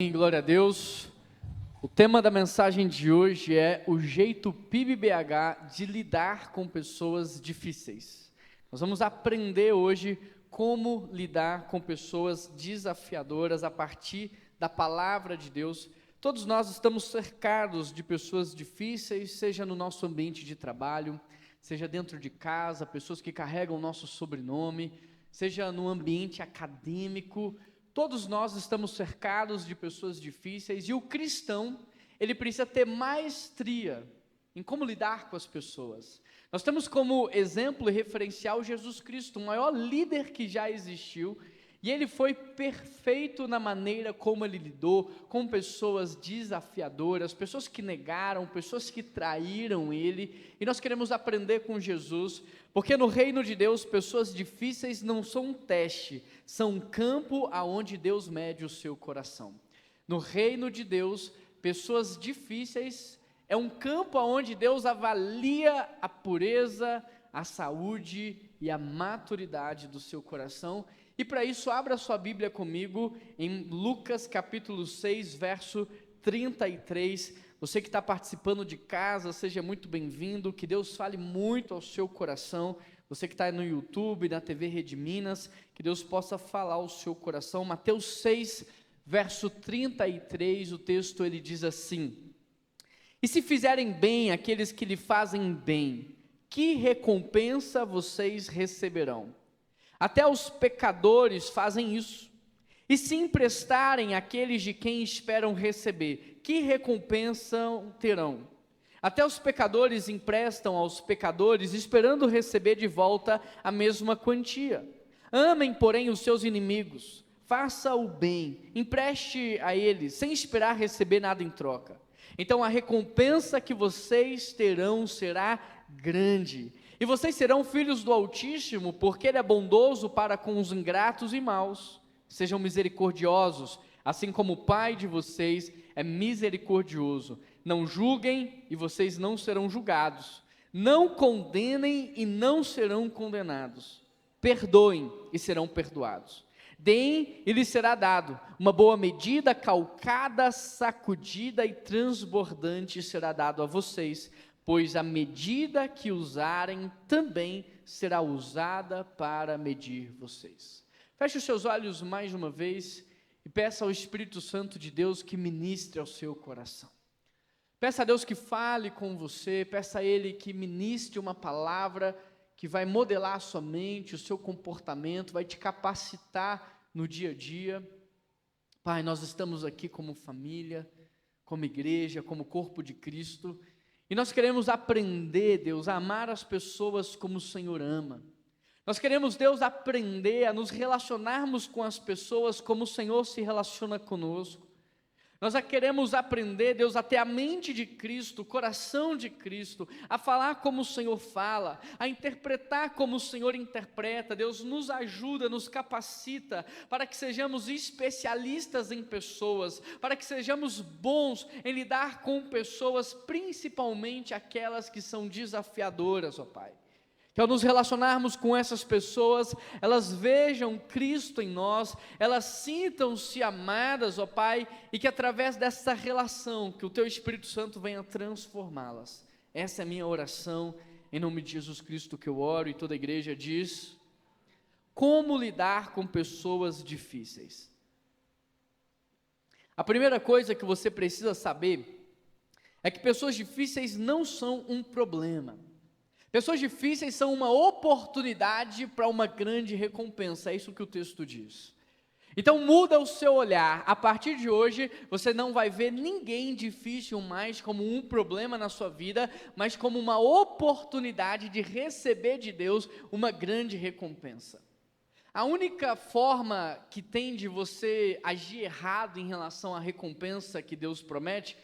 Glória a Deus. O tema da mensagem de hoje é o jeito PIB-BH de lidar com pessoas difíceis. Nós vamos aprender hoje como lidar com pessoas desafiadoras a partir da palavra de Deus. Todos nós estamos cercados de pessoas difíceis, seja no nosso ambiente de trabalho, seja dentro de casa, pessoas que carregam o nosso sobrenome, seja no ambiente acadêmico. Todos nós estamos cercados de pessoas difíceis e o cristão, ele precisa ter maestria em como lidar com as pessoas. Nós temos como exemplo e referencial Jesus Cristo, o maior líder que já existiu, e ele foi perfeito na maneira como ele lidou com pessoas desafiadoras, pessoas que negaram, pessoas que traíram ele, e nós queremos aprender com Jesus, porque no reino de Deus, pessoas difíceis não são um teste, são um campo aonde Deus mede o seu coração. No reino de Deus, pessoas difíceis é um campo aonde Deus avalia a pureza, a saúde e a maturidade do seu coração. E para isso, abra sua Bíblia comigo em Lucas capítulo 6, verso 33. Você que está participando de casa, seja muito bem-vindo, que Deus fale muito ao seu coração. Você que está no YouTube, na TV Rede Minas, que Deus possa falar ao seu coração. Mateus 6, verso 33, o texto ele diz assim: E se fizerem bem aqueles que lhe fazem bem, que recompensa vocês receberão? Até os pecadores fazem isso. E se emprestarem àqueles de quem esperam receber, que recompensa terão? Até os pecadores emprestam aos pecadores, esperando receber de volta a mesma quantia. Amem, porém, os seus inimigos, faça o bem, empreste a eles, sem esperar receber nada em troca. Então a recompensa que vocês terão será grande. E vocês serão filhos do Altíssimo, porque Ele é bondoso para com os ingratos e maus. Sejam misericordiosos, assim como o Pai de vocês é misericordioso. Não julguem e vocês não serão julgados. Não condenem e não serão condenados. Perdoem e serão perdoados. Deem e lhes será dado. Uma boa medida, calcada, sacudida e transbordante será dado a vocês, pois a medida que usarem também será usada para medir vocês. Feche os seus olhos mais uma vez e peça ao Espírito Santo de Deus que ministre ao seu coração. Peça a Deus que fale com você, peça a Ele que ministre uma palavra que vai modelar a sua mente, o seu comportamento, vai te capacitar no dia a dia. Pai, nós estamos aqui como família, como igreja, como corpo de Cristo, e nós queremos aprender, Deus, a amar as pessoas como o Senhor ama. Nós queremos, Deus, aprender a nos relacionarmos com as pessoas como o Senhor se relaciona conosco. Nós queremos aprender, Deus, a ter a mente de Cristo, o coração de Cristo, a falar como o Senhor fala, a interpretar como o Senhor interpreta. Deus, nos ajuda, nos capacita para que sejamos especialistas em pessoas, para que sejamos bons em lidar com pessoas, principalmente aquelas que são desafiadoras, ó Pai. Que ao nos relacionarmos com essas pessoas, elas vejam Cristo em nós, elas sintam-se amadas, ó Pai, e que através dessa relação, que o Teu Espírito Santo venha transformá-las. Essa é a minha oração, em nome de Jesus Cristo que eu oro, e toda a igreja diz: como lidar com pessoas difíceis? A primeira coisa que você precisa saber, é que pessoas difíceis não são um problema. Pessoas difíceis são uma oportunidade para uma grande recompensa, é isso que o texto diz. Então muda o seu olhar, a partir de hoje você não vai ver ninguém difícil mais como um problema na sua vida, mas como uma oportunidade de receber de Deus uma grande recompensa. A única forma que tem de você agir errado em relação à recompensa que Deus promete,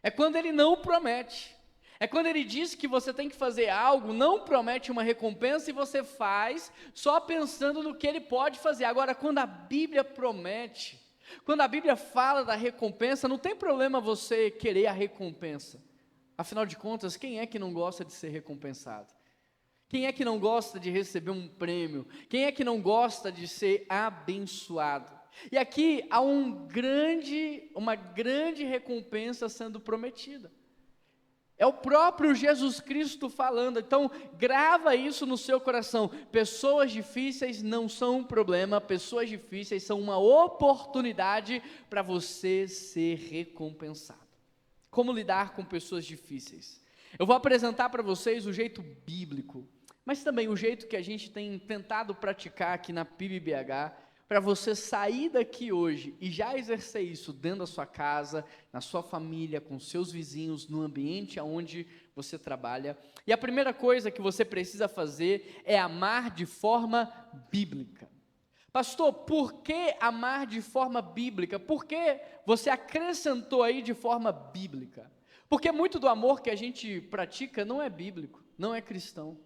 é quando Ele não promete. É quando Ele diz que você tem que fazer algo, não promete uma recompensa e você faz só pensando no que Ele pode fazer. Agora, quando a Bíblia promete, quando a Bíblia fala da recompensa, não tem problema você querer a recompensa. Afinal de contas, quem é que não gosta de ser recompensado? Quem é que não gosta de receber um prêmio? Quem é que não gosta de ser abençoado? E aqui há uma grande recompensa sendo prometida. É o próprio Jesus Cristo falando. Então, grava isso no seu coração. Pessoas difíceis não são um problema, pessoas difíceis são uma oportunidade para você ser recompensado. Como lidar com pessoas difíceis? Eu vou apresentar para vocês o jeito bíblico, mas também o jeito que a gente tem tentado praticar aqui na PIBBH, para você sair daqui hoje e já exercer isso dentro da sua casa, na sua família, com seus vizinhos, no ambiente onde você trabalha. E a primeira coisa que você precisa fazer é amar de forma bíblica. Pastor, por que amar de forma bíblica? Por que você acrescentou aí de forma bíblica? Porque muito do amor que a gente pratica não é bíblico, não é cristão.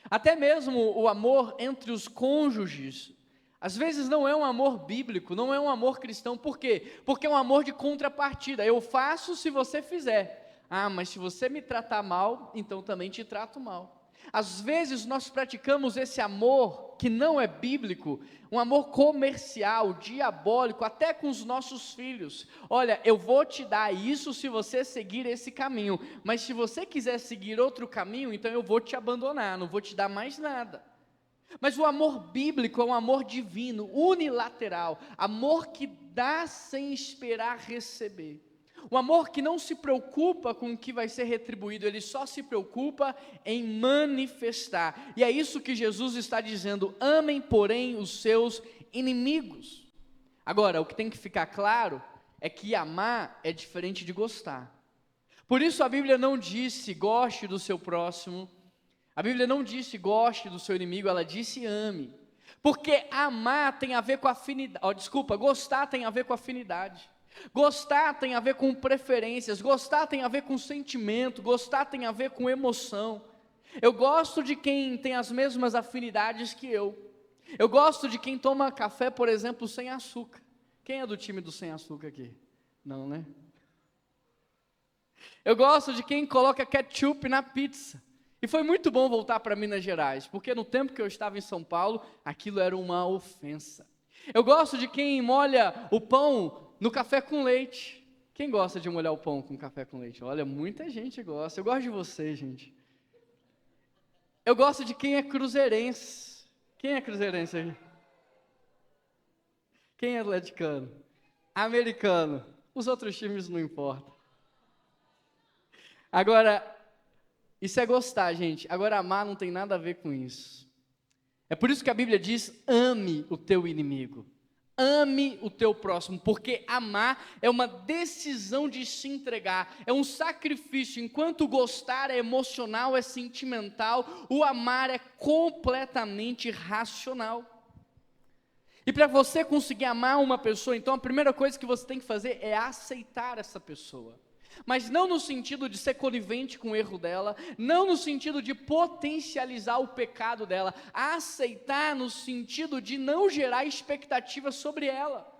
Até mesmo o amor entre os cônjuges, às vezes não é um amor bíblico, não é um amor cristão. Por quê? Porque é um amor de contrapartida. Eu faço se você fizer. Ah, mas se você me tratar mal, então também te trato mal. Às vezes nós praticamos esse amor que não é bíblico, um amor comercial, diabólico, até com os nossos filhos. Olha, eu vou te dar isso se você seguir esse caminho, mas se você quiser seguir outro caminho, então eu vou te abandonar, não vou te dar mais nada. Mas o amor bíblico é um amor divino, unilateral, amor que dá sem esperar receber. Um amor que não se preocupa com o que vai ser retribuído, ele só se preocupa em manifestar. E é isso que Jesus está dizendo: amem, porém, os seus inimigos. Agora, o que tem que ficar claro é que amar é diferente de gostar. Por isso a Bíblia não disse goste do seu próximo. A Bíblia não disse goste do seu inimigo, ela disse ame. Porque amar tem a ver com afinidade, gostar tem a ver com afinidade. Gostar tem a ver com preferências, gostar tem a ver com sentimento, gostar tem a ver com emoção. Eu gosto de quem tem as mesmas afinidades que eu. Eu gosto de quem toma café, por exemplo, sem açúcar. Quem é do time do sem açúcar aqui? Não, né? Eu gosto de quem coloca ketchup na pizza. E foi muito bom voltar para Minas Gerais, porque no tempo que eu estava em São Paulo, aquilo era uma ofensa. Eu gosto de quem molha o pão no café com leite. Quem gosta de molhar o pão com café com leite? Olha, muita gente gosta. Eu gosto de vocês, gente. Eu gosto de quem é cruzeirense. Quem é cruzeirense aí? Quem é atleticano? Americano. Os outros times não importam. Agora, isso é gostar, gente. Agora, amar não tem nada a ver com isso. É por isso que a Bíblia diz: ame o teu inimigo. Ame o teu próximo, porque amar é uma decisão de se entregar, é um sacrifício. Enquanto gostar é emocional, é sentimental, o amar é completamente racional. E para você conseguir amar uma pessoa, então a primeira coisa que você tem que fazer é aceitar essa pessoa. Mas não no sentido de ser conivente com o erro dela, não no sentido de potencializar o pecado dela, aceitar no sentido de não gerar expectativas sobre ela.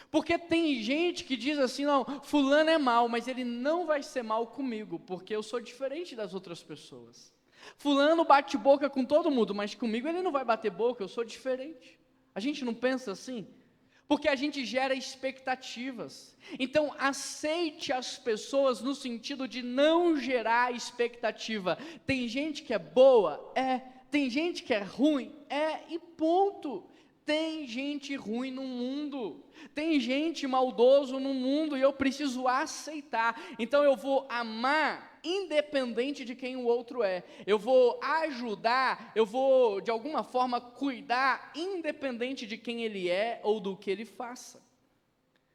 Porque tem gente que diz assim: não, fulano é mau, mas ele não vai ser mau comigo, porque eu sou diferente das outras pessoas. Fulano bate boca com todo mundo, mas comigo ele não vai bater boca, eu sou diferente. A gente não pensa assim? Porque a gente gera expectativas. Então, aceite as pessoas no sentido de não gerar expectativa. Tem gente que é boa? É. Tem gente que é ruim? É, e ponto. Tem gente ruim no mundo. Tem gente maldoso no mundo e eu preciso aceitar. Então eu vou amar independente de quem o outro é. Eu vou ajudar, eu vou de alguma forma cuidar independente de quem ele é ou do que ele faça.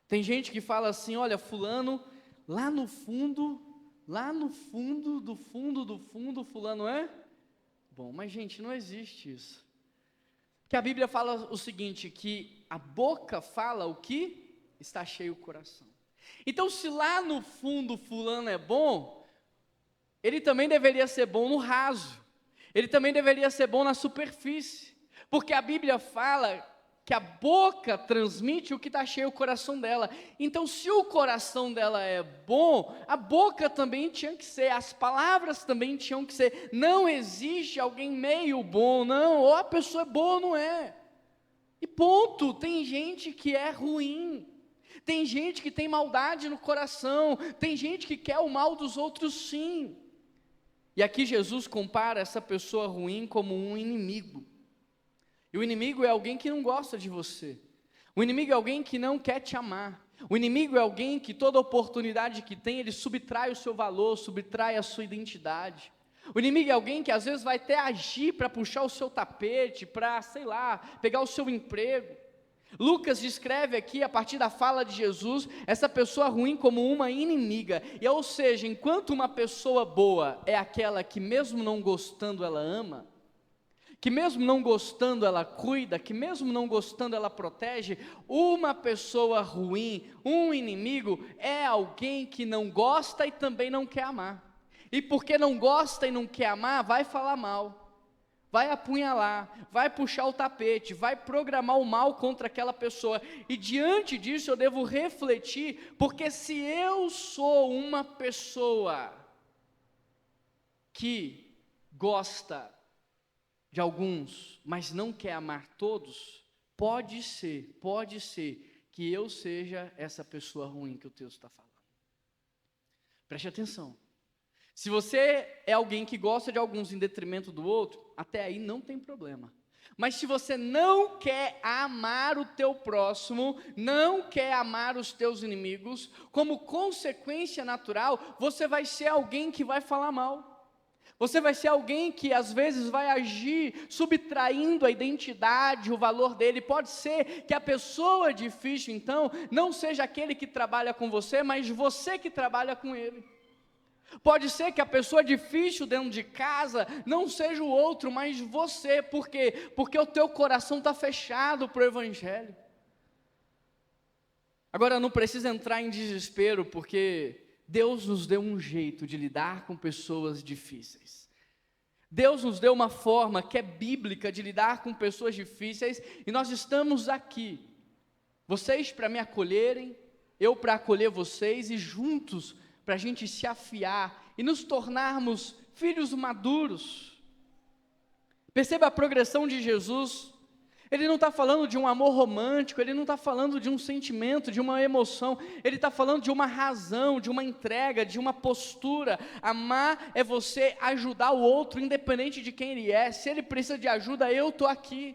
Tem gente que fala assim: olha, fulano, lá no fundo do fundo, fulano é bom. Mas gente, não existe isso. Que a Bíblia fala o seguinte, que a boca fala o que está cheio o coração. Então, se lá no fundo fulano é bom, ele também deveria ser bom no raso, ele também deveria ser bom na superfície, porque a Bíblia fala que a boca transmite o que está cheio o coração dela. Então, se o coração dela é bom, a boca também tinha que ser, as palavras também tinham que ser. Não existe alguém meio bom, não, ou a pessoa é boa ou não é. E ponto. Tem gente que é ruim, tem gente que tem maldade no coração, tem gente que quer o mal dos outros, sim. E aqui Jesus compara essa pessoa ruim como um inimigo. E o inimigo é alguém que não gosta de você. O inimigo é alguém que não quer te amar. O inimigo é alguém que toda oportunidade que tem, ele subtrai o seu valor, subtrai a sua identidade. O inimigo é alguém que às vezes vai até agir para puxar o seu tapete, para, sei lá, pegar o seu emprego. Lucas descreve aqui, a partir da fala de Jesus, essa pessoa ruim como uma inimiga. E, ou seja, enquanto uma pessoa boa é aquela que mesmo não gostando ela ama, que mesmo não gostando ela cuida, que mesmo não gostando ela protege, uma pessoa ruim, um inimigo, é alguém que não gosta e também não quer amar. E porque não gosta e não quer amar, vai falar mal, vai apunhalar, vai puxar o tapete, vai programar o mal contra aquela pessoa. E diante disso eu devo refletir, porque se eu sou uma pessoa que gosta de alguns, mas não quer amar todos, pode ser que eu seja essa pessoa ruim que o texto está falando. Preste atenção. Se você é alguém que gosta de alguns em detrimento do outro, até aí não tem problema. Mas se você não quer amar o teu próximo, não quer amar os teus inimigos, como consequência natural, você vai ser alguém que vai falar mal. Você vai ser alguém que às vezes vai agir subtraindo a identidade, o valor dele. Pode ser que a pessoa difícil, então, não seja aquele que trabalha com você, mas você que trabalha com ele. Pode ser que a pessoa difícil dentro de casa não seja o outro, mas você. Por quê? Porque o teu coração está fechado para o Evangelho. Agora, não precisa entrar em desespero, porque Deus nos deu um jeito de lidar com pessoas difíceis. Deus nos deu uma forma que é bíblica de lidar com pessoas difíceis, e nós estamos aqui, vocês para me acolherem, eu para acolher vocês, e juntos para a gente se afiar e nos tornarmos filhos maduros. Perceba a progressão de Jesus. Ele não está falando de um amor romântico, ele não está falando de um sentimento, de uma emoção, ele está falando de uma razão, de uma entrega, de uma postura. Amar é você ajudar o outro, independente de quem ele é. Se ele precisa de ajuda, eu estou aqui.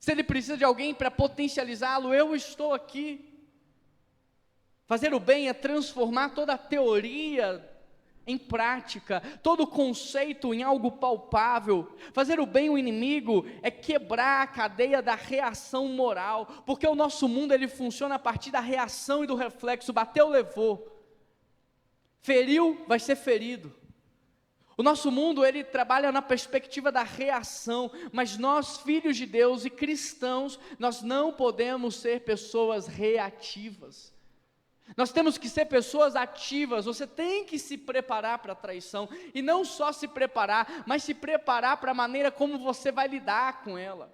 Se ele precisa de alguém para potencializá-lo, eu estou aqui. Fazer o bem é transformar toda a teoria em prática, todo conceito em algo palpável. Fazer o bem ao inimigo é quebrar a cadeia da reação moral, porque o nosso mundo ele funciona a partir da reação e do reflexo. Bateu, levou. Feriu, vai ser ferido. O nosso mundo ele trabalha na perspectiva da reação, mas nós, filhos de Deus e cristãos, nós não podemos ser pessoas reativas. Nós temos que ser pessoas ativas. Você tem que se preparar para a traição, e não só se preparar, mas se preparar para a maneira como você vai lidar com ela.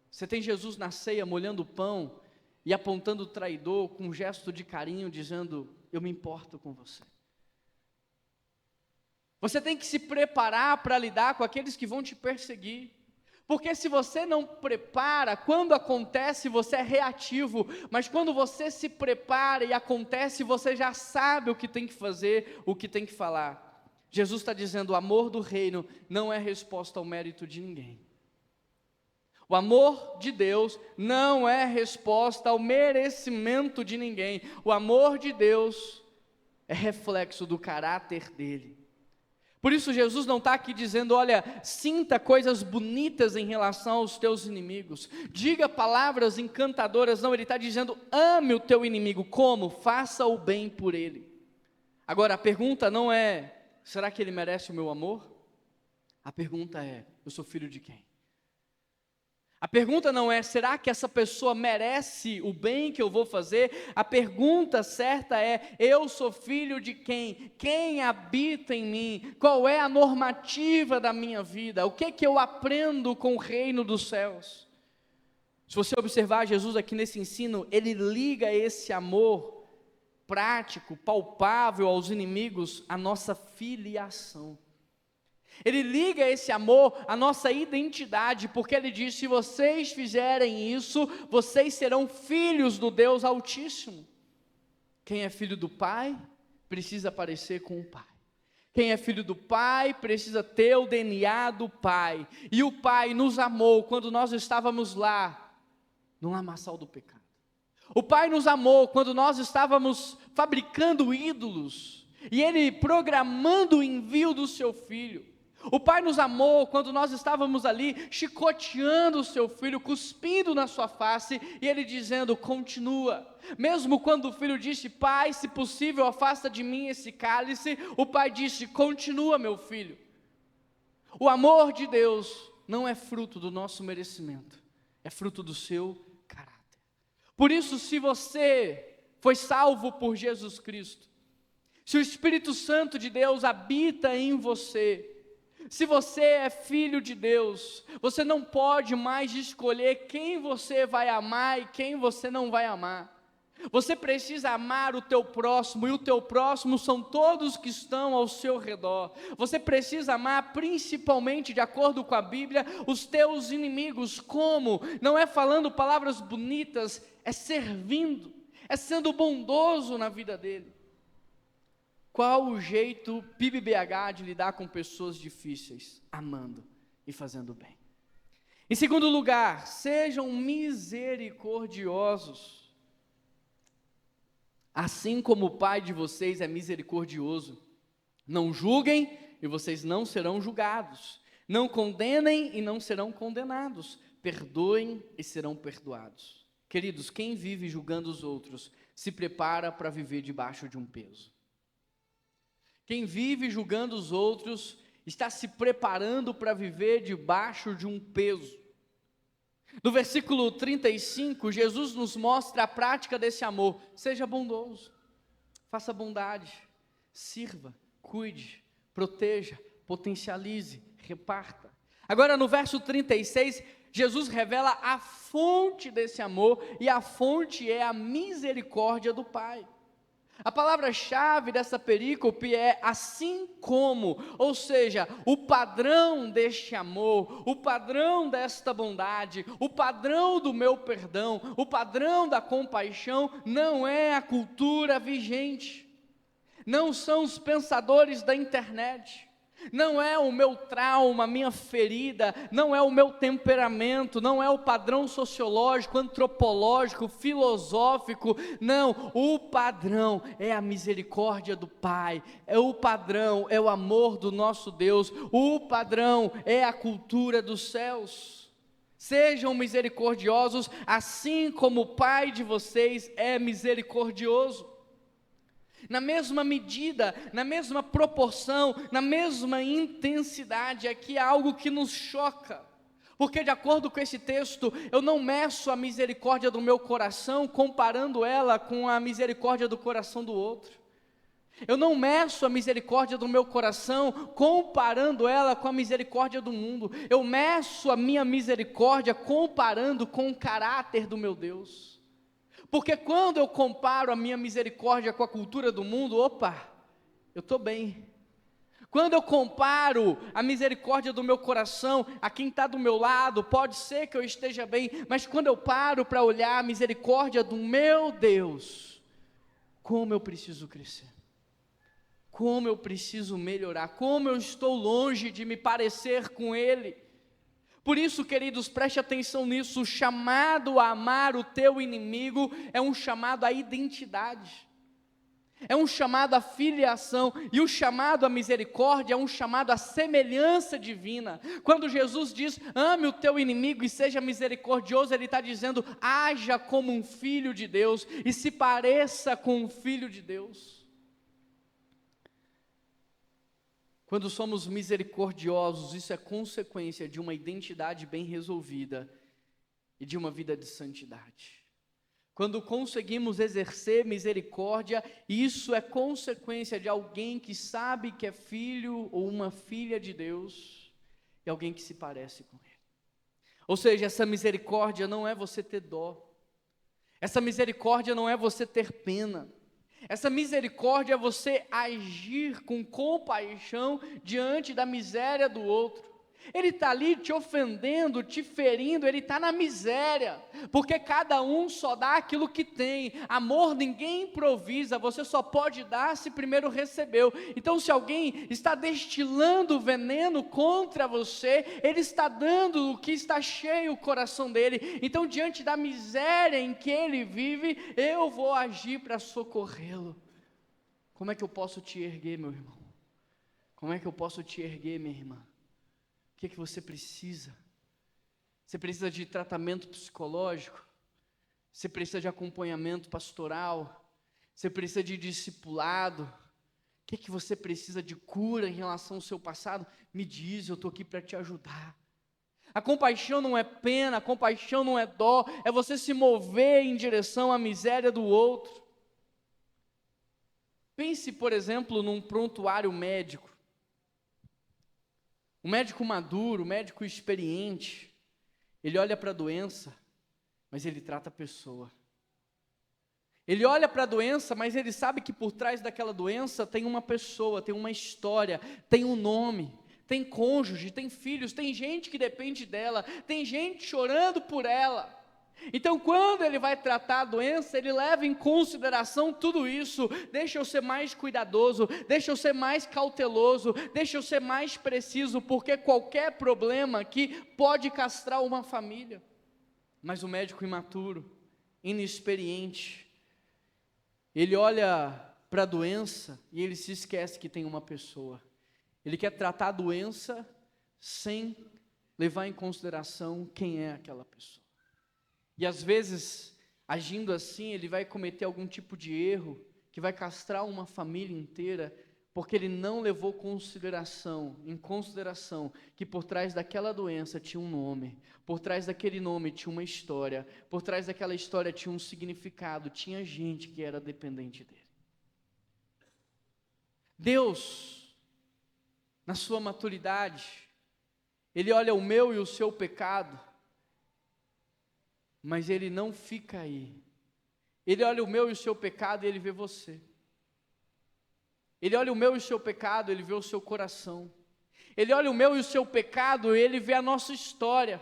Você tem Jesus na ceia molhando o pão e apontando o traidor com um gesto de carinho, dizendo: eu me importo com você. Você tem que se preparar para lidar com aqueles que vão te perseguir. Porque se você não prepara, quando acontece você é reativo, mas quando você se prepara e acontece, você já sabe o que tem que fazer, o que tem que falar. Jesus está dizendo: o amor do reino não é resposta ao mérito de ninguém. O amor de Deus não é resposta ao merecimento de ninguém. O amor de Deus é reflexo do caráter dele. Por isso Jesus não está aqui dizendo: olha, sinta coisas bonitas em relação aos teus inimigos, diga palavras encantadoras. Não, ele está dizendo: ame o teu inimigo. Como? Faça o bem por ele. Agora a pergunta não é: será que ele merece o meu amor? A pergunta é: eu sou filho de quem? A pergunta não é: será que essa pessoa merece o bem que eu vou fazer? A pergunta certa é: eu sou filho de quem? Quem habita em mim? Qual é a normativa da minha vida? O que que eu aprendo com o reino dos céus? Se você observar Jesus aqui nesse ensino, ele liga esse amor prático, palpável aos inimigos, à nossa filiação. Ele liga esse amor à nossa identidade, porque ele diz: se vocês fizerem isso, vocês serão filhos do Deus Altíssimo. Quem é filho do Pai, precisa parecer com o Pai. Quem é filho do Pai, precisa ter o DNA do Pai. E o Pai nos amou quando nós estávamos lá, no lamaçal do pecado. O Pai nos amou quando nós estávamos fabricando ídolos, e Ele programando o envio do Seu Filho. O Pai nos amou quando nós estávamos ali chicoteando o Seu Filho, cuspindo na sua face, e Ele dizendo: continua. Mesmo quando o Filho disse: Pai, se possível, afasta de mim esse cálice, o Pai disse: continua, meu filho. O amor de Deus não é fruto do nosso merecimento, é fruto do Seu caráter. Por isso, se você foi salvo por Jesus Cristo, se o Espírito Santo de Deus habita em você, se você é filho de Deus, você não pode mais escolher quem você vai amar e quem você não vai amar. Você precisa amar o teu próximo, e o teu próximo são todos que estão ao seu redor. Você precisa amar, principalmente de acordo com a Bíblia, os teus inimigos. Como? Não é falando palavras bonitas, é servindo, é sendo bondoso na vida dele. Qual o jeito PIBBH de lidar com pessoas difíceis? Amando e fazendo bem. Em segundo lugar, sejam misericordiosos. Assim como o Pai de vocês é misericordioso. Não julguem e vocês não serão julgados. Não condenem e não serão condenados. Perdoem e serão perdoados. Queridos, quem vive julgando os outros se prepara para viver debaixo de um peso. Quem vive julgando os outros está se preparando para viver debaixo de um peso. No versículo 35, Jesus nos mostra a prática desse amor. Seja bondoso, faça bondade, sirva, cuide, proteja, potencialize, reparta. Agora no verso 36, Jesus revela a fonte desse amor, e a fonte é a misericórdia do Pai. A palavra-chave dessa perícope é assim como, ou seja, o padrão deste amor, o padrão desta bondade, o padrão do meu perdão, o padrão da compaixão, não é a cultura vigente, não são os pensadores da internet, não é o meu trauma, a minha ferida, não é o meu temperamento, não é o padrão sociológico, antropológico, filosófico, não, o padrão é a misericórdia do Pai, é o padrão, é o amor do nosso Deus, o padrão é a cultura dos céus. Sejam misericordiosos, assim como o Pai de vocês é misericordioso. Na mesma medida, na mesma proporção, na mesma intensidade, aqui é algo que nos choca, porque de acordo com esse texto, eu não meço a misericórdia do meu coração comparando ela com a misericórdia do coração do outro. Eu não meço a misericórdia do meu coração comparando ela com a misericórdia do mundo. Eu meço a minha misericórdia comparando com o caráter do meu Deus. Porque quando eu comparo a minha misericórdia com a cultura do mundo, opa, eu estou bem. Quando eu comparo a misericórdia do meu coração a quem está do meu lado, pode ser que eu esteja bem, mas quando eu paro para olhar a misericórdia do meu Deus, como eu preciso crescer, como eu preciso melhorar, como eu estou longe de me parecer com Ele. Por isso, queridos, preste atenção nisso, o chamado a amar o teu inimigo é um chamado à identidade, é um chamado à filiação, e o chamado à misericórdia é um chamado à semelhança divina. Quando Jesus diz, ame o teu inimigo e seja misericordioso, Ele está dizendo, haja como um filho de Deus, e se pareça com um filho de Deus. Quando somos misericordiosos, isso é consequência de uma identidade bem resolvida e de uma vida de santidade. Quando conseguimos exercer misericórdia, isso é consequência de alguém que sabe que é filho ou uma filha de Deus e alguém que se parece com Ele. Ou seja, essa misericórdia não é você ter dó, essa misericórdia não é você ter pena, Essa misericórdia é você agir com compaixão diante da miséria do outro. Ele está ali te ofendendo, te ferindo, ele está na miséria, porque cada um só dá aquilo que tem. Amor ninguém improvisa, você só pode dar se primeiro recebeu. Então, se alguém está destilando veneno contra você, ele está dando o que está cheio o coração dele. Então, diante da miséria em que ele vive, eu vou agir para socorrê-lo. Como é que eu posso te erguer, meu irmão? Como é que eu posso te erguer, minha irmã? O que você precisa? Você precisa de tratamento psicológico? Você precisa de acompanhamento pastoral? Você precisa de discipulado? O que você precisa de cura em relação ao seu passado? Me diz, eu estou aqui para te ajudar. A compaixão não é pena, a compaixão não é dó, é você se mover em direção à miséria do outro. Pense, por exemplo, num prontuário médico. O médico maduro, o médico experiente, ele olha para a doença, mas ele trata a pessoa. Ele olha para a doença, mas ele sabe que por trás daquela doença tem uma pessoa, tem uma história, tem um nome, tem cônjuge, tem filhos, tem gente que depende dela, tem gente chorando por ela. Então, quando ele vai tratar a doença, ele leva em consideração tudo isso. Deixa eu ser mais cuidadoso, deixa eu ser mais cauteloso, deixa eu ser mais preciso, porque qualquer problema aqui pode castrar uma família. Mas o médico imaturo, inexperiente, ele olha para a doença e ele se esquece que tem uma pessoa. Ele quer tratar a doença sem levar em consideração quem é aquela pessoa. E às vezes, agindo assim, ele vai cometer algum tipo de erro, que vai castrar uma família inteira, porque ele não levou em consideração, que por trás daquela doença tinha um nome, por trás daquele nome tinha uma história, por trás daquela história tinha um significado, tinha gente que era dependente dele. Deus, na sua maturidade, Ele olha o meu e o seu pecado, mas Ele não fica aí. Ele olha o meu e o seu pecado e Ele vê você. Ele olha o meu e o seu pecado, Ele vê o seu coração. Ele olha o meu e o seu pecado e Ele vê a nossa história.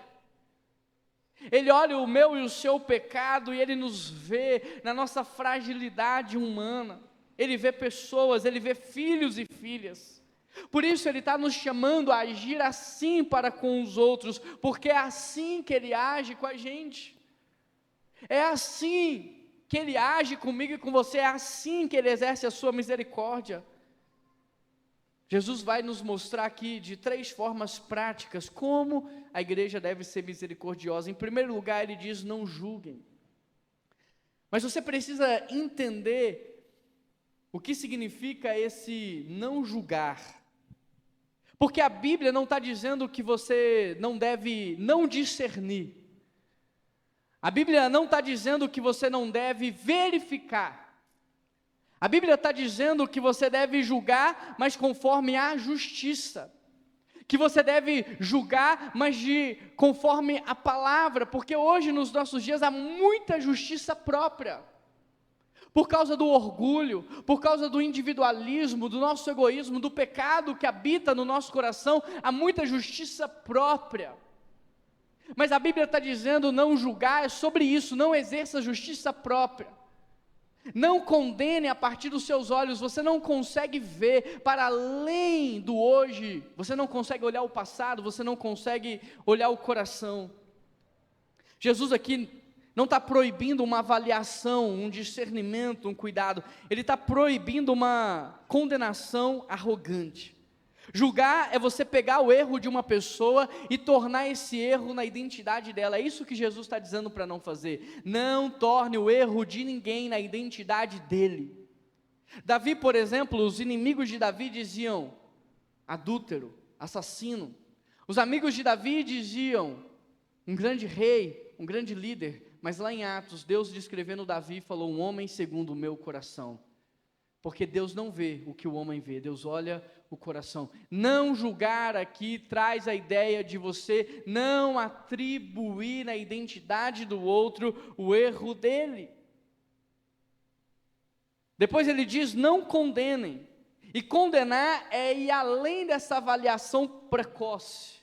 Ele olha o meu e o seu pecado e Ele nos vê na nossa fragilidade humana. Ele vê pessoas, Ele vê filhos e filhas. Por isso Ele está nos chamando a agir assim para com os outros, porque é assim que Ele age com a gente. É assim que Ele age comigo e com você, é assim que Ele exerce a sua misericórdia. Jesus vai nos mostrar aqui de 3 formas práticas como a igreja deve ser misericordiosa. Em primeiro lugar, Ele diz: não julguem. Mas você precisa entender o que significa esse não julgar. Porque a Bíblia não está dizendo que você não deve não discernir. A Bíblia não está dizendo que você não deve verificar. A Bíblia está dizendo que você deve julgar, mas conforme a justiça. Que você deve julgar, mas conforme a palavra. Porque hoje, nos nossos dias, há muita justiça própria. Por causa do orgulho, por causa do individualismo, do nosso egoísmo, do pecado que habita no nosso coração, há muita justiça própria. Mas a Bíblia está dizendo não julgar, é sobre isso, não exerça justiça própria. Não condene a partir dos seus olhos, você não consegue ver para além do hoje, você não consegue olhar o passado, você não consegue olhar o coração. Jesus aqui não está proibindo uma avaliação, um discernimento, um cuidado, Ele está proibindo uma condenação arrogante. Julgar é você pegar o erro de uma pessoa e tornar esse erro na identidade dela. É isso que Jesus está dizendo para não fazer. Não torne o erro de ninguém na identidade dele. Davi, por exemplo, os inimigos de Davi diziam adúltero, assassino. Os amigos de Davi diziam um grande rei, um grande líder. Mas lá em Atos, Deus descrevendo Davi falou um homem segundo o meu coração. Porque Deus não vê o que o homem vê, Deus olha o coração. Não julgar aqui traz a ideia de você não atribuir na identidade do outro o erro dele. Depois ele diz: não condenem. E condenar é ir além dessa avaliação precoce.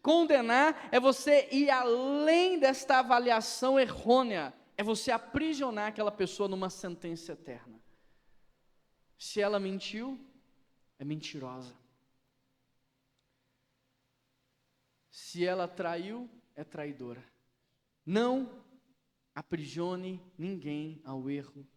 Condenar é você ir além desta avaliação errônea. É você aprisionar aquela pessoa numa sentença eterna. Se ela mentiu, é mentirosa. Se ela traiu, é traidora. Não aprisione ninguém ao erro dele.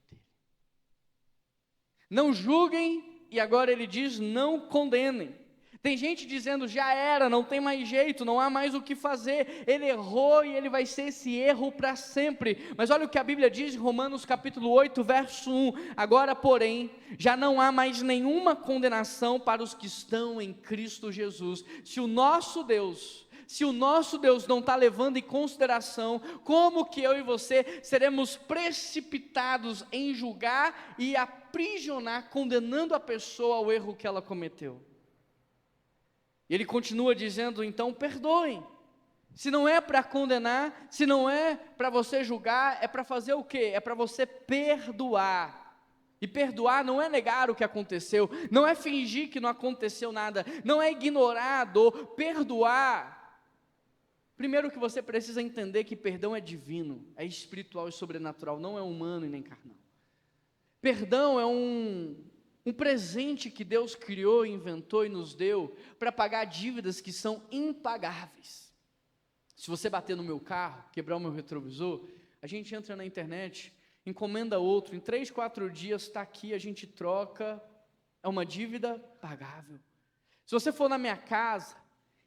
Não julguem, e agora ele diz: não condenem. Tem gente dizendo: já era, não tem mais jeito, não há mais o que fazer, ele errou e ele vai ser esse erro para sempre. Mas olha o que a Bíblia diz em Romanos capítulo 8, verso 1: agora, porém, já não há mais nenhuma condenação para os que estão em Cristo Jesus. Se o nosso Deus não está levando em consideração, como que eu e você seremos precipitados em julgar e aprisionar, condenando a pessoa ao erro que ela cometeu? E ele continua dizendo: então perdoem. Se não é para condenar, se não é para você julgar, é para fazer o quê? É para você perdoar. E perdoar não é negar o que aconteceu, não é fingir que não aconteceu nada, não é ignorar a dor. Perdoar, primeiro que você precisa entender que perdão é divino, é espiritual e sobrenatural, não é humano e nem carnal. Perdão é um presente que Deus criou, inventou e nos deu para pagar dívidas que são impagáveis. Se você bater no meu carro, quebrar o meu retrovisor, a gente entra na internet, encomenda outro, em 3, 4 dias está aqui, a gente troca, é uma dívida pagável. Se você for na minha casa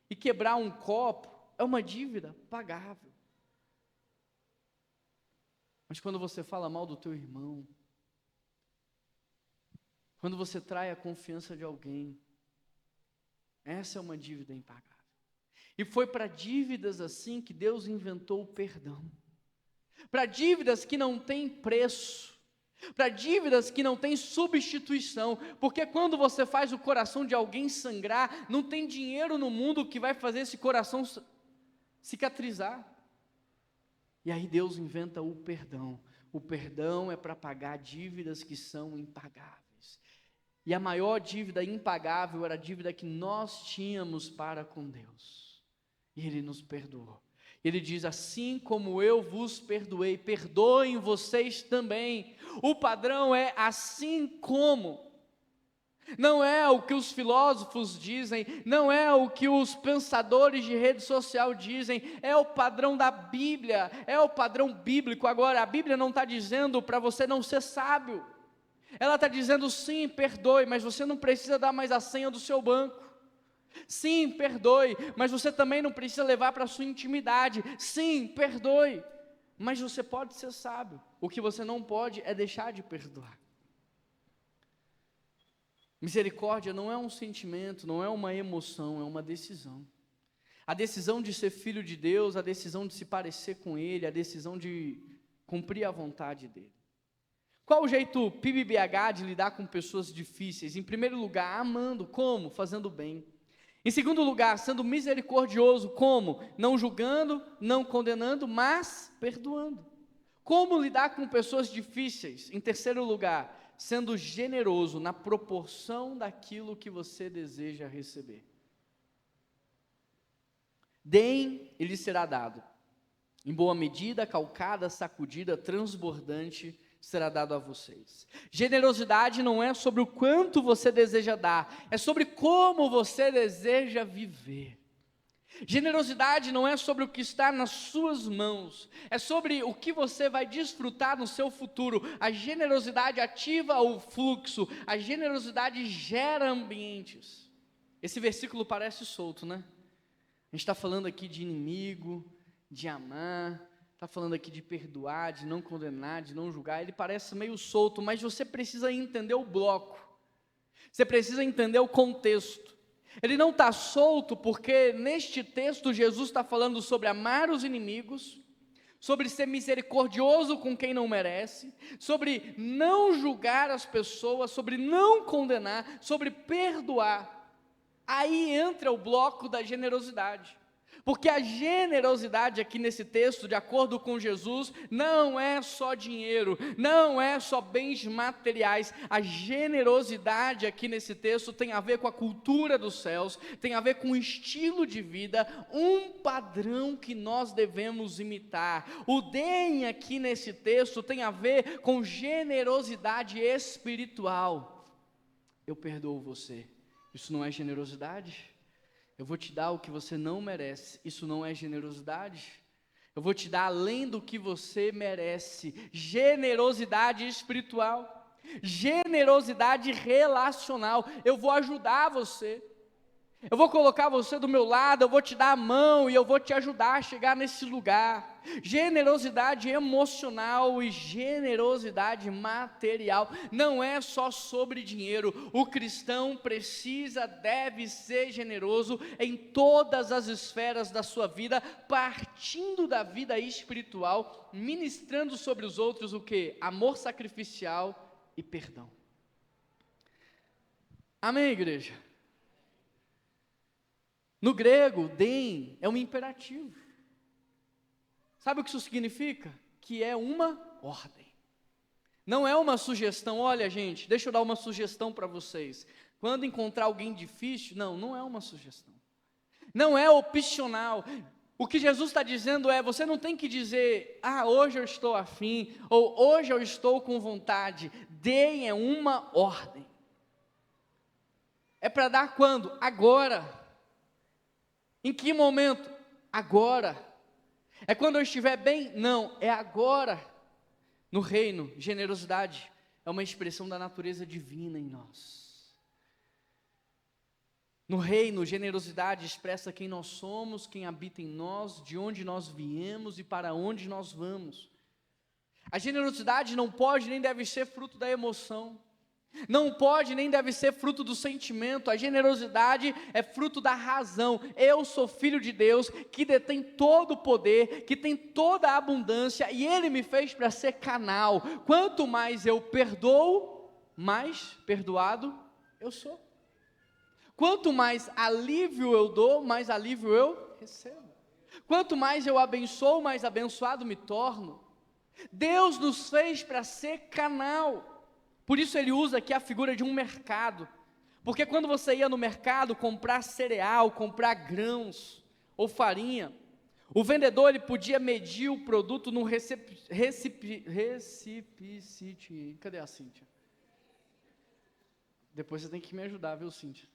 e quebrar um copo, é uma dívida pagável. Mas quando você fala mal do teu irmão, quando você trai a confiança de alguém, essa é uma dívida impagável. E foi para dívidas assim que Deus inventou o perdão. Para dívidas que não têm preço, para dívidas que não têm substituição, porque quando você faz o coração de alguém sangrar, não tem dinheiro no mundo que vai fazer esse coração cicatrizar. E aí Deus inventa o perdão. O perdão é para pagar dívidas que são impagáveis. E a maior dívida impagável era a dívida que nós tínhamos para com Deus. E Ele nos perdoou. Ele diz: assim como eu vos perdoei, perdoem vocês também. O padrão é assim como. Não é o que os filósofos dizem, não é o que os pensadores de rede social dizem, é o padrão da Bíblia, é o padrão bíblico. Agora, a Bíblia não está dizendo para você não ser sábio. Ela está dizendo: sim, perdoe, mas você não precisa dar mais a senha do seu banco. Sim, perdoe, mas você também não precisa levar para a sua intimidade. Sim, perdoe, mas você pode ser sábio. O que você não pode é deixar de perdoar. Misericórdia não é um sentimento, não é uma emoção, é uma decisão. A decisão de ser filho de Deus, a decisão de se parecer com Ele, a decisão de cumprir a vontade dEle. Qual o jeito PIBBH de lidar com pessoas difíceis? Em primeiro lugar, amando. Como? Fazendo bem. Em segundo lugar, sendo misericordioso. Como? Não julgando, não condenando, mas perdoando. Como lidar com pessoas difíceis? Em terceiro lugar, sendo generoso na proporção daquilo que você deseja receber. Deem, e lhe será dado. Em boa medida, calcada, sacudida, transbordante, será dado a vocês. Generosidade não é sobre o quanto você deseja dar, é sobre como você deseja viver. Generosidade não é sobre o que está nas suas mãos, é sobre o que você vai desfrutar no seu futuro. A generosidade ativa o fluxo, a generosidade gera ambientes. Esse versículo parece solto, né? A gente está falando aqui de inimigo, de amar, está falando aqui de perdoar, de não condenar, de não julgar. Ele parece meio solto, mas você precisa entender o bloco, você precisa entender o contexto. Ele não está solto porque neste texto Jesus está falando sobre amar os inimigos, sobre ser misericordioso com quem não merece, sobre não julgar as pessoas, sobre não condenar, sobre perdoar. Aí entra o bloco da generosidade. Porque a generosidade aqui nesse texto, de acordo com Jesus, não é só dinheiro, não é só bens materiais. A generosidade aqui nesse texto tem a ver com a cultura dos céus, tem a ver com o estilo de vida, um padrão que nós devemos imitar. O deem aqui nesse texto tem a ver com generosidade espiritual. Eu perdoo você. Isso não é generosidade? Eu vou te dar o que você não merece. Isso não é generosidade? Eu vou te dar além do que você merece. Generosidade espiritual. Generosidade relacional. Eu vou ajudar você. Eu vou colocar você do meu lado, eu vou te dar a mão e eu vou te ajudar a chegar nesse lugar. Generosidade emocional e generosidade material. Não é só sobre dinheiro. O cristão deve ser generoso em todas as esferas da sua vida, partindo da vida espiritual, ministrando sobre os outros o quê? Amor sacrificial e perdão. Amém, igreja? No grego, deem é um imperativo. Sabe o que isso significa? Que é uma ordem. Não é uma sugestão. Olha, gente, deixa eu dar uma sugestão para vocês. Quando encontrar alguém difícil, não é uma sugestão. Não é opcional. O que Jesus está dizendo é, você não tem que dizer, hoje eu estou afim, ou hoje eu estou com vontade. Deem é uma ordem. É para dar quando? Agora. Em que momento? Agora. É quando eu estiver bem? Não, é agora. No reino, generosidade é uma expressão da natureza divina em nós. No reino, generosidade expressa quem nós somos, quem habita em nós, de onde nós viemos e para onde nós vamos. A generosidade não pode nem deve ser fruto da emoção. Não pode nem deve ser fruto do sentimento. A generosidade é fruto da razão. Eu sou filho de Deus, que detém todo o poder, que tem toda a abundância, e Ele me fez para ser canal. Quanto mais eu perdoo, mais perdoado eu sou. Quanto mais alívio eu dou, mais alívio eu recebo. Quanto mais eu abençoo, mais abençoado me torno. Deus nos fez para ser canal. Por isso ele usa aqui a figura de um mercado, porque quando você ia no mercado comprar cereal, comprar grãos ou farinha, o vendedor ele podia medir o produto num cadê a Cíntia? Depois você tem que me ajudar, viu, Cíntia?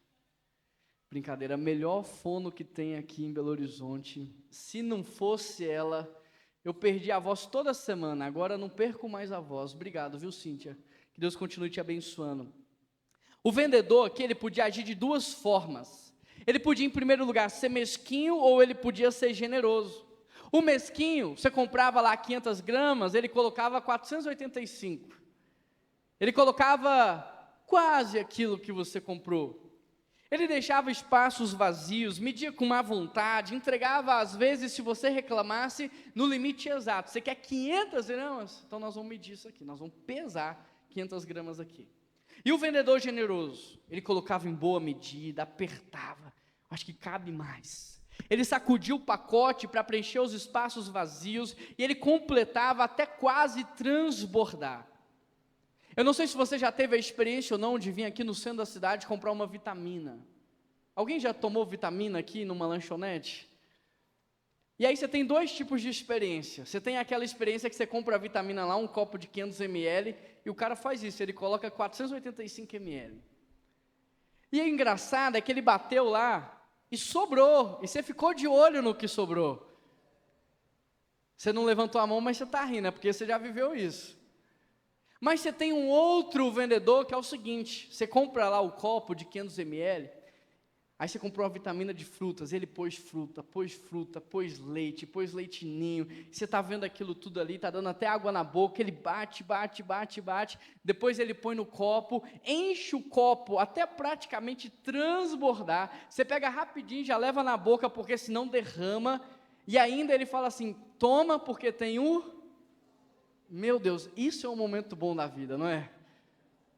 Brincadeira, melhor fono que tem aqui em Belo Horizonte. Se não fosse ela, eu perdi a voz toda semana, agora não perco mais a voz. Obrigado, viu, Cíntia? Que Deus continue te abençoando. O vendedor aqui, ele podia agir de duas formas. Ele podia, em primeiro lugar, ser mesquinho ou ele podia ser generoso. O mesquinho, você comprava lá 500 gramas, ele colocava 485. Ele colocava quase aquilo que você comprou. Ele deixava espaços vazios, media com má vontade, entregava às vezes, se você reclamasse, no limite exato. Você quer 500 gramas? Então nós vamos medir isso aqui, nós vamos pesar 500 gramas aqui. E o vendedor generoso, ele colocava em boa medida, apertava, acho que cabe mais. Ele sacudia o pacote para preencher os espaços vazios, e ele completava até quase transbordar. Eu não sei se você já teve a experiência ou não de vir aqui no centro da cidade comprar uma vitamina. Alguém já tomou vitamina aqui numa lanchonete? E aí você tem dois tipos de experiência. Você tem aquela experiência que você compra a vitamina lá, um copo de 500 ml, e o cara faz isso, ele coloca 485 ml. E o engraçado é que ele bateu lá e sobrou, e você ficou de olho no que sobrou. Você não levantou a mão, mas você está rindo, porque você já viveu isso. Mas você tem um outro vendedor que é o seguinte, você compra lá o copo de 500 ml, aí você comprou uma vitamina de frutas, ele pôs fruta, pôs leite ninho, você está vendo aquilo tudo ali, está dando até água na boca, ele bate, depois ele põe no copo, enche o copo até praticamente transbordar, você pega rapidinho, já leva na boca, porque senão derrama, e ainda ele fala assim, toma porque tem Meu Deus, isso é um momento bom da vida, não é?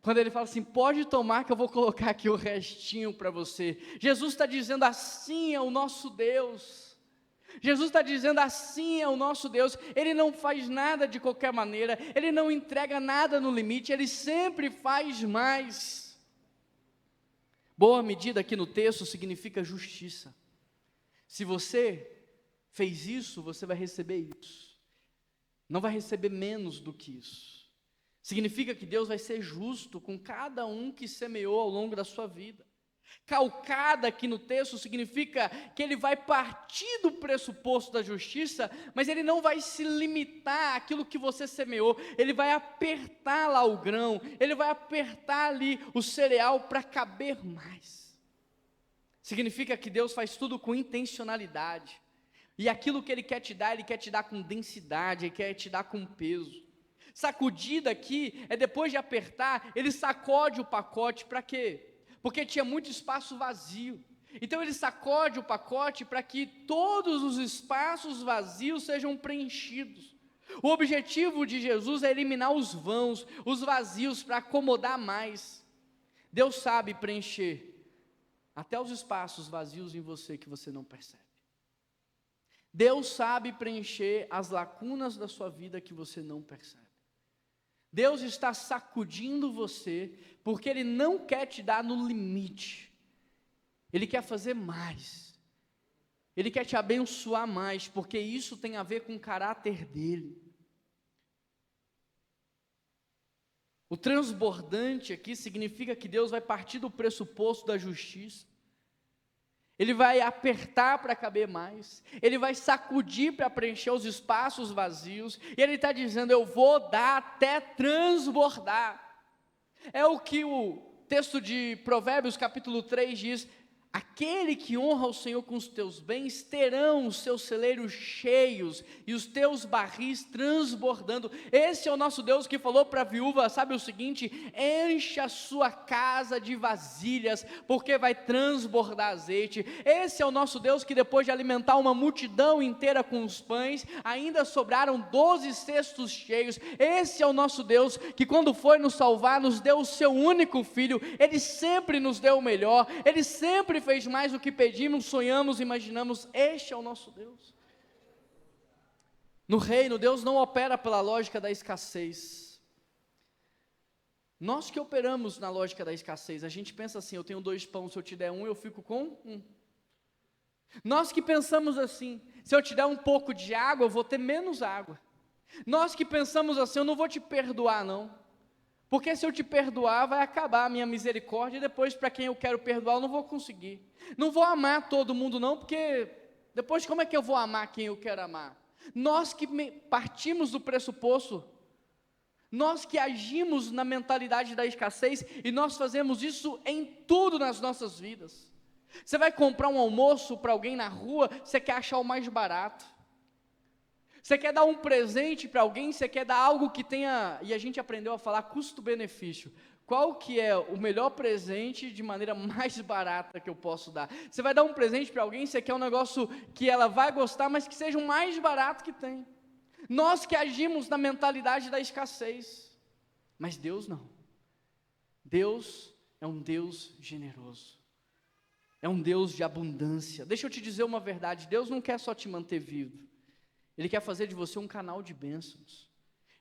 Quando ele fala assim, pode tomar que eu vou colocar aqui o restinho para você. Jesus está dizendo, assim é o nosso Deus. Jesus está dizendo, assim é o nosso Deus, Ele não faz nada de qualquer maneira, Ele não entrega nada no limite, Ele sempre faz mais. Boa medida aqui no texto significa justiça. Se você fez isso, você vai receber isso, não vai receber menos do que isso. Significa que Deus vai ser justo com cada um que semeou ao longo da sua vida. Calcada aqui no texto significa que ele vai partir do pressuposto da justiça, mas ele não vai se limitar àquilo que você semeou, ele vai apertar lá o grão, ele vai apertar ali o cereal para caber mais. Significa que Deus faz tudo com intencionalidade, e aquilo que Ele quer te dar, Ele quer te dar com densidade, Ele quer te dar com peso. Sacudida aqui, é depois de apertar, Ele sacode o pacote para quê? Porque tinha muito espaço vazio, então Ele sacode o pacote para que todos os espaços vazios sejam preenchidos. O objetivo de Jesus é eliminar os vãos, os vazios, para acomodar mais. Deus sabe preencher até os espaços vazios em você que você não percebe. Deus sabe preencher as lacunas da sua vida que você não percebe. Deus está sacudindo você, porque Ele não quer te dar no limite, Ele quer fazer mais, Ele quer te abençoar mais, porque isso tem a ver com o caráter dEle. O transbordante aqui significa que Deus vai partir do pressuposto da justiça, Ele vai apertar para caber mais, Ele vai sacudir para preencher os espaços vazios, e Ele está dizendo, eu vou dar até transbordar. É o que o texto de Provérbios capítulo 3 diz, aquele que honra o Senhor com os teus bens, terão os seus celeiros cheios, e os teus barris transbordando. Esse é o nosso Deus que falou para a viúva, sabe o seguinte, encha a sua casa de vasilhas, porque vai transbordar azeite. Esse é o nosso Deus que depois de alimentar uma multidão inteira com os pães, ainda sobraram 12 cestos cheios. Esse é o nosso Deus que quando foi nos salvar, nos deu o seu único filho. Ele sempre nos deu o melhor, Ele sempre fez mais do que pedimos, sonhamos, imaginamos. Este é o nosso Deus. No reino, Deus não opera pela lógica da escassez. Nós que operamos na lógica da escassez, a gente pensa assim, eu tenho 2 pães, se eu te der um, eu fico com 1. Nós que pensamos assim, se eu te der um pouco de água, eu vou ter menos água. Nós que pensamos assim, eu não vou te perdoar não, porque se eu te perdoar, vai acabar a minha misericórdia, e depois para quem eu quero perdoar, eu não vou conseguir. Não vou amar todo mundo não, porque depois como é que eu vou amar quem eu quero amar? Nós que partimos do pressuposto, nós que agimos na mentalidade da escassez, e nós fazemos isso em tudo nas nossas vidas. Você vai comprar um almoço para alguém na rua, você quer achar o mais barato. Você quer dar um presente para alguém, você quer dar algo que tenha, e a gente aprendeu a falar custo-benefício. Qual que é o melhor presente de maneira mais barata que eu posso dar? Você vai dar um presente para alguém, você quer um negócio que ela vai gostar, mas que seja o mais barato que tem. Nós que agimos na mentalidade da escassez, mas Deus não. Deus é um Deus generoso, é um Deus de abundância. Deixa eu te dizer uma verdade, Deus não quer só te manter vivo, Ele quer fazer de você um canal de bênçãos,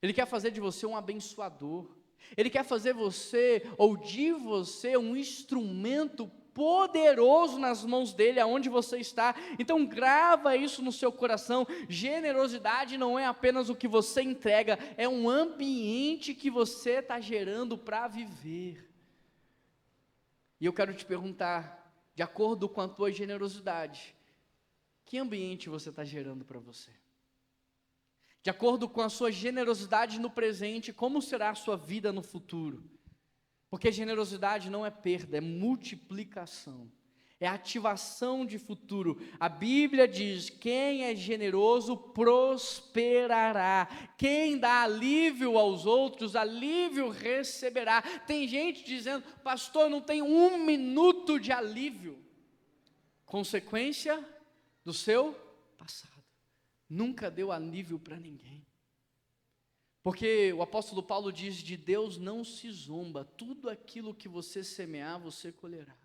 Ele quer fazer de você um abençoador, Ele quer fazer de você um instrumento poderoso nas mãos dEle, aonde você está. Então grava isso no seu coração, generosidade não é apenas o que você entrega, é um ambiente que você está gerando para viver. E eu quero te perguntar, de acordo com a tua generosidade, que ambiente você está gerando para você? De acordo com a sua generosidade no presente, como será a sua vida no futuro? Porque generosidade não é perda, é multiplicação, é ativação de futuro. A Bíblia diz, quem é generoso prosperará, quem dá alívio aos outros, alívio receberá. Tem gente dizendo, pastor, não tem 1 minuto de alívio, consequência do seu passado. Nunca deu alívio para ninguém, porque o apóstolo Paulo diz, de Deus não se zomba, tudo aquilo que você semear, você colherá.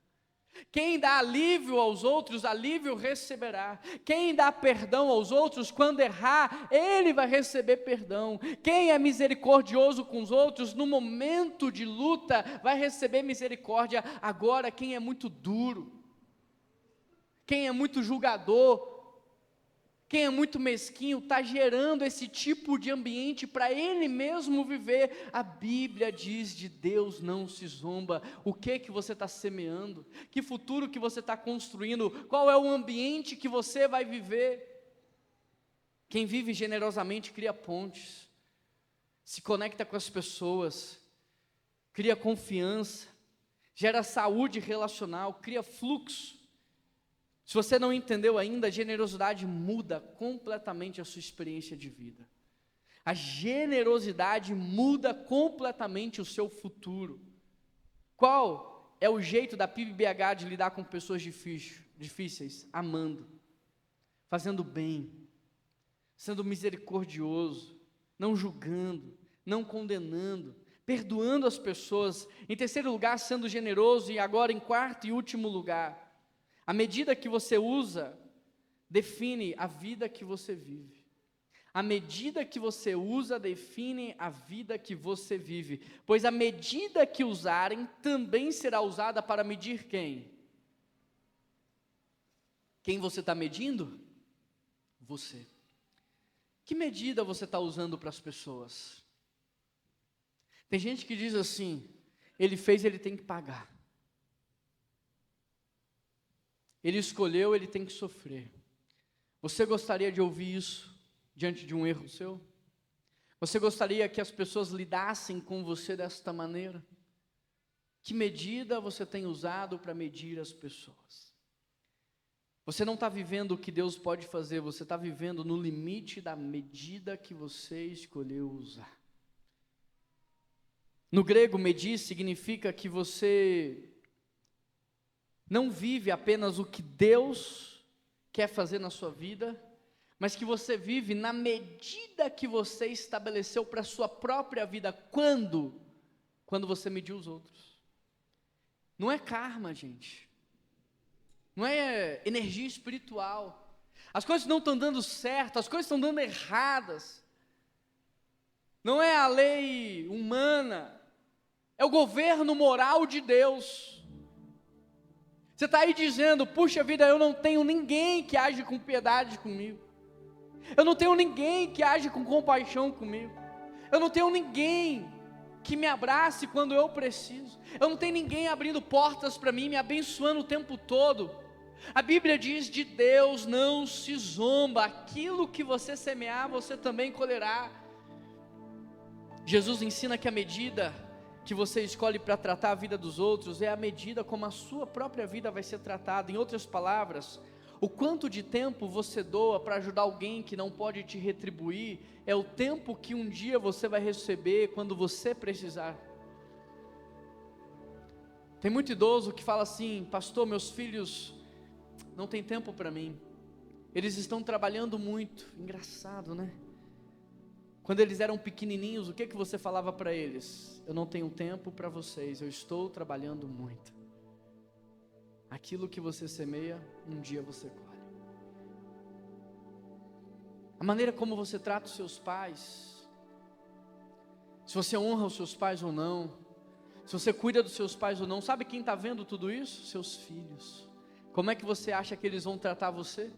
Quem dá alívio aos outros, alívio receberá. Quem dá perdão aos outros, quando errar, ele vai receber perdão. Quem é misericordioso com os outros, no momento de luta, vai receber misericórdia. Agora, quem é muito duro, quem é muito julgador, quem é muito mesquinho, está gerando esse tipo de ambiente para ele mesmo viver. A Bíblia diz: de Deus não se zomba. O que você está semeando? Que futuro que você está construindo? Qual é o ambiente que você vai viver? Quem vive generosamente cria pontes, se conecta com as pessoas, cria confiança, gera saúde relacional, cria fluxo. Se você não entendeu ainda, a generosidade muda completamente a sua experiência de vida. A generosidade muda completamente o seu futuro. Qual é o jeito da PIBBH de lidar com pessoas difíceis? Amando, fazendo bem, sendo misericordioso, não julgando, não condenando, perdoando as pessoas. Em terceiro lugar, sendo generoso. E agora, em quarto e último lugar, a medida que você usa define a vida que você vive. A medida que você usa define a vida que você vive. Pois a medida que usarem também será usada para medir quem? Quem você está medindo? Você. Que medida você está usando para as pessoas? Tem gente que diz assim: ele fez, ele tem que pagar. Ele escolheu, ele tem que sofrer. Você gostaria de ouvir isso diante de um erro seu? Você gostaria que as pessoas lidassem com você desta maneira? Que medida você tem usado para medir as pessoas? Você não está vivendo o que Deus pode fazer, você está vivendo no limite da medida que você escolheu usar. No grego, medir significa que você não vive apenas o que Deus quer fazer na sua vida, mas que você vive na medida que você estabeleceu para a sua própria vida. Quando? Quando você mediu os outros. Não é karma, gente. Não é energia espiritual. As coisas não estão dando certo, as coisas estão dando erradas. Não é a lei humana, é o governo moral de Deus. Você está aí dizendo: puxa vida, eu não tenho ninguém que age com piedade comigo. Eu não tenho ninguém que age com compaixão comigo. Eu não tenho ninguém que me abrace quando eu preciso. Eu não tenho ninguém abrindo portas para mim, me abençoando o tempo todo. A Bíblia diz: de Deus não se zomba. Aquilo que você semear, você também colherá. Jesus ensina que a medida que você escolhe para tratar a vida dos outros é a medida como a sua própria vida vai ser tratada. Em outras palavras, o quanto de tempo você doa para ajudar alguém que não pode te retribuir, é o tempo que um dia você vai receber quando você precisar. Tem muito idoso que fala assim: pastor, meus filhos não têm tempo para mim, eles estão trabalhando muito. Engraçado, né? Quando eles eram pequenininhos, o que você falava para eles? Eu não tenho tempo para vocês, eu estou trabalhando muito. Aquilo que você semeia, um dia você colhe. A maneira como você trata os seus pais, se você honra os seus pais ou não, se você cuida dos seus pais ou não, sabe quem está vendo tudo isso? Seus filhos. Como é que você acha que eles vão tratar você?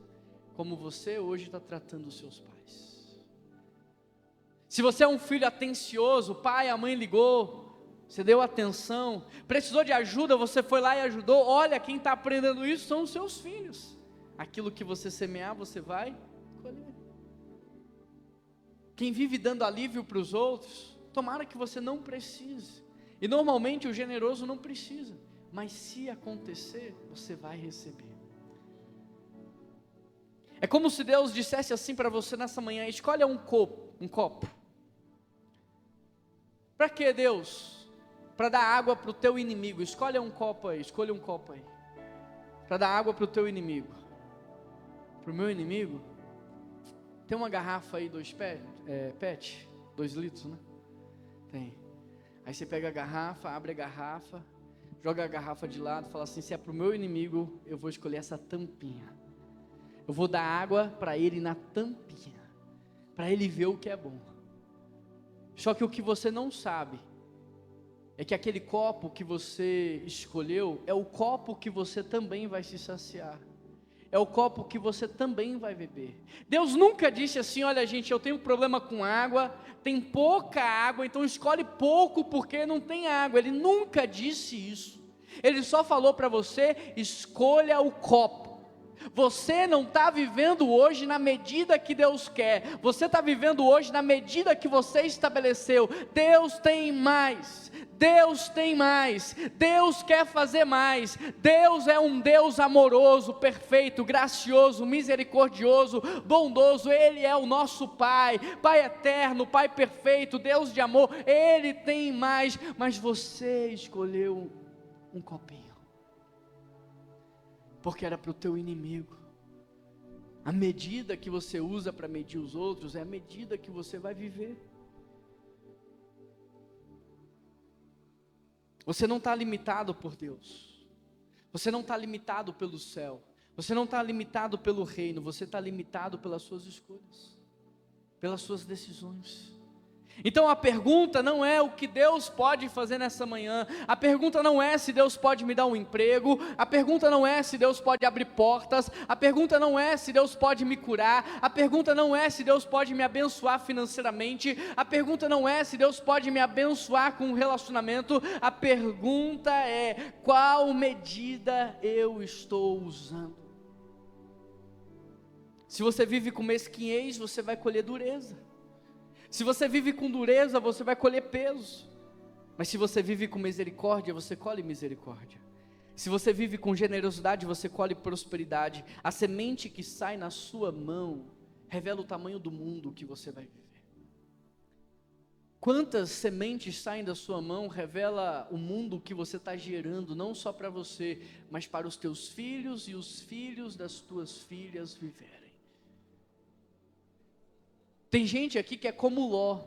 Como você hoje está tratando os seus pais. Se você é um filho atencioso, o pai, a mãe ligou, você deu atenção, precisou de ajuda, você foi lá e ajudou. Olha, quem está aprendendo isso são os seus filhos. Aquilo que você semear, você vai colher. Quem vive dando alívio para os outros, tomara que você não precise. E normalmente o generoso não precisa, mas se acontecer, você vai receber. É como se Deus dissesse assim para você nessa manhã: escolha um copo. Para que, Deus? Para dar água para o teu inimigo. Escolha um copo aí. Para dar água para o teu inimigo. Para o meu inimigo? Tem uma garrafa aí, 2 PET, 2 litros, né? Tem. Aí você pega a garrafa, abre a garrafa, joga a garrafa de lado, fala assim: se é para o meu inimigo, eu vou escolher essa tampinha. Eu vou dar água para ele na tampinha, para ele ver o que é bom. Só que o que você não sabe é que aquele copo que você escolheu é o copo que você também vai se saciar. É o copo que você também vai beber. Deus nunca disse assim: olha gente, eu tenho problema com água, tem pouca água, então escolhe pouco porque não tem água. Ele nunca disse isso. Ele só falou para você: escolha o copo. Você não está vivendo hoje na medida que Deus quer, você está vivendo hoje na medida que você estabeleceu. Deus tem mais, Deus tem mais, Deus quer fazer mais. Deus é um Deus amoroso, perfeito, gracioso, misericordioso, bondoso. Ele é o nosso Pai, Pai eterno, Pai perfeito, Deus de amor. Ele tem mais, mas você escolheu um copinho, porque era para o teu inimigo. A medida que você usa para medir os outros é a medida que você vai viver. Você não está limitado por Deus, você não está limitado pelo céu, você não está limitado pelo reino, você está limitado pelas suas escolhas, pelas suas decisões. Então a pergunta não é o que Deus pode fazer nessa manhã, a pergunta não é se Deus pode me dar um emprego, a pergunta não é se Deus pode abrir portas, a pergunta não é se Deus pode me curar, a pergunta não é se Deus pode me abençoar financeiramente, a pergunta não é se Deus pode me abençoar com um relacionamento, a pergunta é: qual medida eu estou usando? Se você vive com mesquinhez, você vai colher dureza. Se você vive com dureza, você vai colher peso. Mas se você vive com misericórdia, você colhe misericórdia. Se você vive com generosidade, você colhe prosperidade. A semente que sai na sua mão revela o tamanho do mundo que você vai viver. Quantas sementes saem da sua mão revela o mundo que você está gerando, não só para você, mas para os teus filhos e os filhos das tuas filhas viverem. Tem gente aqui que é como Ló,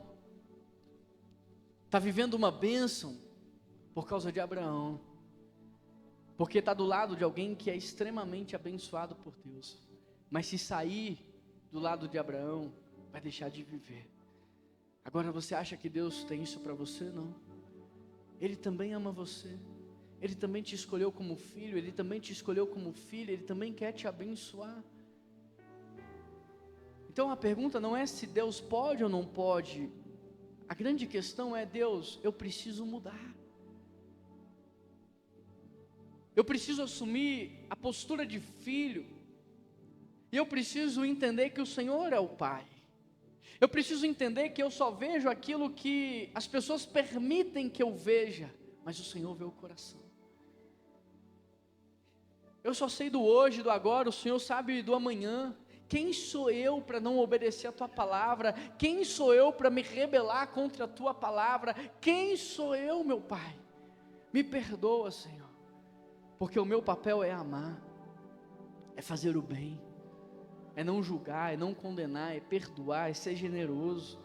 está vivendo uma bênção por causa de Abraão, porque está do lado de alguém que é extremamente abençoado por Deus, mas se sair do lado de Abraão, vai deixar de viver. Agora você acha que Deus tem isso para você? Não. Ele também ama você, Ele também te escolheu como filho, Ele também te escolheu como filha, Ele também quer te abençoar. Então a pergunta não é se Deus pode ou não pode, a grande questão é: Deus, eu preciso mudar, eu preciso assumir a postura de filho, e eu preciso entender que o Senhor é o Pai, eu preciso entender que eu só vejo aquilo que as pessoas permitem que eu veja, mas o Senhor vê o coração. Eu só sei do hoje, do agora, o Senhor sabe do amanhã. Quem sou eu para não obedecer a tua palavra? Quem sou eu para me rebelar contra a tua palavra? Quem sou eu, meu Pai? Me perdoa, Senhor, porque o meu papel é amar, é fazer o bem, é não julgar, é não condenar, é perdoar, é ser generoso.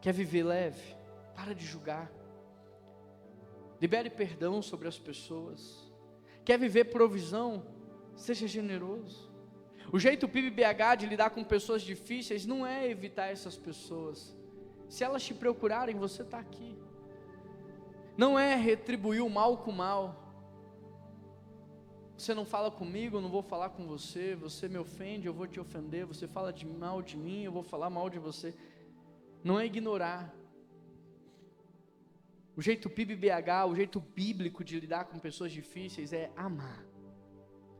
Quer viver leve? Para de julgar, libere perdão sobre as pessoas. Quer viver provisão? Seja generoso. O jeito PIB-BH de lidar com pessoas difíceis não é evitar essas pessoas. Se elas te procurarem, você está aqui. Não é retribuir o mal com o mal. Você não fala comigo, eu não vou falar com você. Você me ofende, eu vou te ofender. Você fala mal de mim, eu vou falar mal de você. Não é ignorar. O jeito PIB-BH, o jeito bíblico de lidar com pessoas difíceis é amar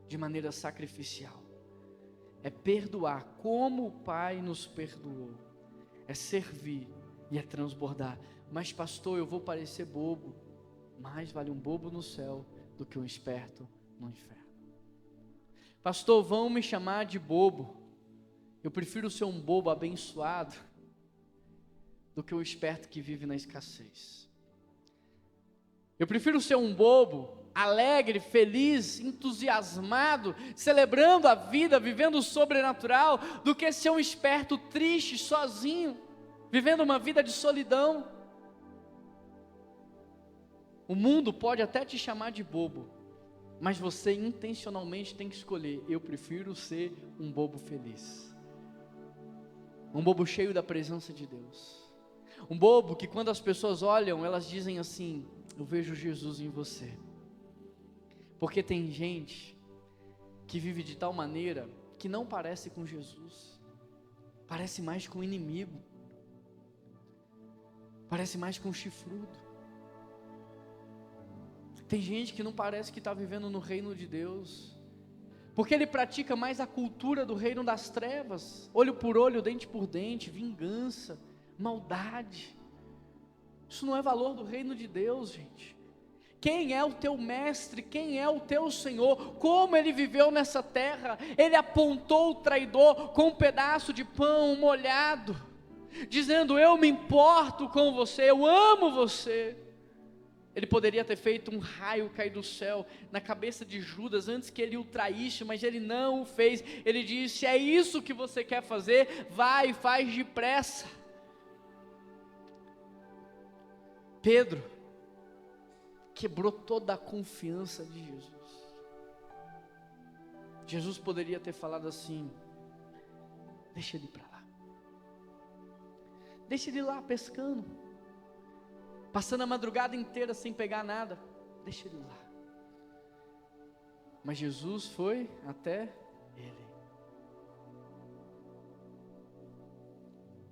de maneira sacrificial, é perdoar como o Pai nos perdoou, é servir e é transbordar. Mas pastor, eu vou parecer bobo. Mais vale um bobo no céu do que um esperto no inferno. Pastor, vão me chamar de bobo, eu prefiro ser um bobo abençoado do que um esperto que vive na escassez. Eu prefiro ser um bobo alegre, feliz, entusiasmado, celebrando a vida, vivendo o sobrenatural, do que ser um esperto triste, sozinho, vivendo uma vida de solidão. O mundo pode até te chamar de bobo, mas você intencionalmente tem que escolher: eu prefiro ser um bobo feliz, um bobo cheio da presença de Deus, um bobo que quando as pessoas olham, elas dizem assim: eu vejo Jesus em você. Porque tem gente que vive de tal maneira que não parece com Jesus, parece mais com o inimigo, parece mais com o chifrudo. Tem gente que não parece que está vivendo no reino de Deus, porque ele pratica mais a cultura do reino das trevas, olho por olho, dente por dente, vingança, maldade. Isso não é valor do reino de Deus, gente. Quem é o teu mestre? Quem é o teu Senhor? Como ele viveu nessa terra? Ele apontou o traidor com um pedaço de pão molhado, dizendo: eu me importo com você, eu amo você. Ele poderia ter feito um raio cair do céu na cabeça de Judas antes que ele o traísse, mas ele não o fez. Ele disse: é isso que você quer fazer? Vai, faz depressa. Pedro quebrou toda a confiança de Jesus. Jesus poderia ter falado assim: deixa ele para lá, deixa ele lá pescando, passando a madrugada inteira sem pegar nada, deixa ele lá. Mas Jesus foi até ele,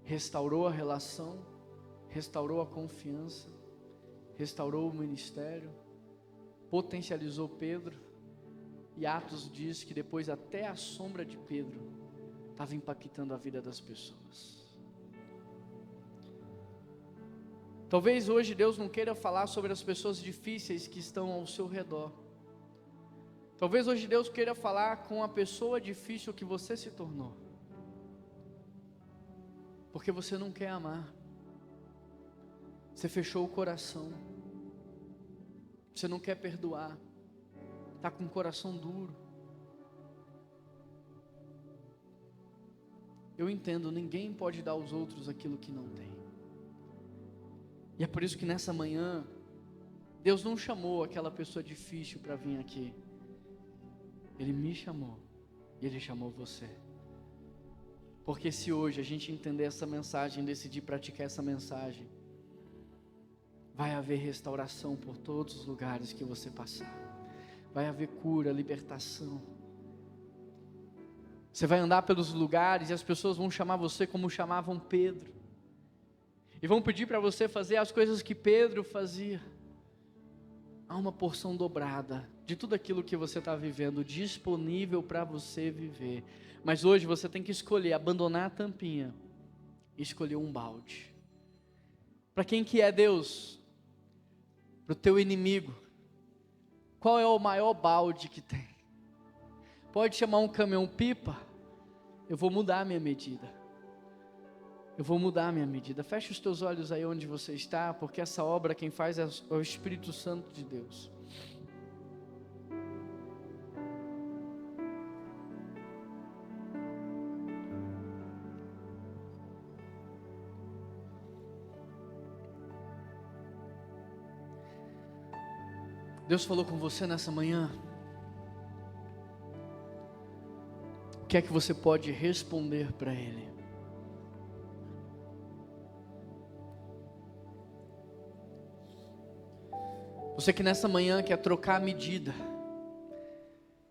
restaurou a relação, restaurou a confiança, restaurou o ministério, potencializou Pedro, e Atos diz que depois até a sombra de Pedro estava impactando a vida das pessoas. Talvez hoje Deus não queira falar sobre as pessoas difíceis que estão ao seu redor. Talvez hoje Deus queira falar com a pessoa difícil que você se tornou, porque você não quer amar, você fechou o coração, você não quer perdoar, está com o coração duro. Eu entendo, ninguém pode dar aos outros aquilo que não tem. E é por isso que nessa manhã, Deus não chamou aquela pessoa difícil para vir aqui. Ele me chamou, e Ele chamou você. Porque se hoje a gente entender essa mensagem, decidir praticar essa mensagem, vai haver restauração por todos os lugares que você passar. Vai haver cura, libertação. Você vai andar pelos lugares e as pessoas vão chamar você como chamavam Pedro. E vão pedir para você fazer as coisas que Pedro fazia. Há uma porção dobrada de tudo aquilo que você está vivendo, disponível para você viver. Mas hoje você tem que escolher abandonar a tampinha e escolher um balde. Para quem que é Deus? Para o teu inimigo. Qual é o maior balde que tem? Pode chamar um caminhão-pipa? Eu vou mudar a minha medida. Eu vou mudar a minha medida. Feche os teus olhos aí onde você está, porque essa obra quem faz é o Espírito Santo de Deus. Deus falou com você nessa manhã. O que é que você pode responder para Ele? Você que nessa manhã quer trocar a medida,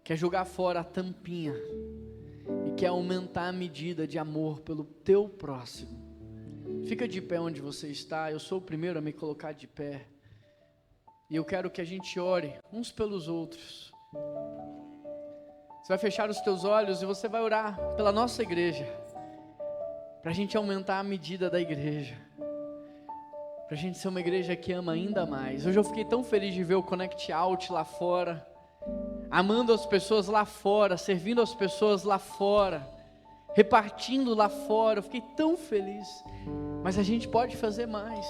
quer jogar fora a tampinha e quer aumentar a medida de amor pelo teu próximo, fica de pé onde você está. Eu sou o primeiro a me colocar de pé. E eu quero que a gente ore uns pelos outros. Você vai fechar os teus olhos e você vai orar pela nossa igreja, para a gente aumentar a medida da igreja, para a gente ser uma igreja que ama ainda mais. Hoje eu fiquei tão feliz de ver o Connect Out lá fora, amando as pessoas lá fora, servindo as pessoas lá fora, repartindo lá fora. Eu fiquei tão feliz, mas a gente pode fazer mais.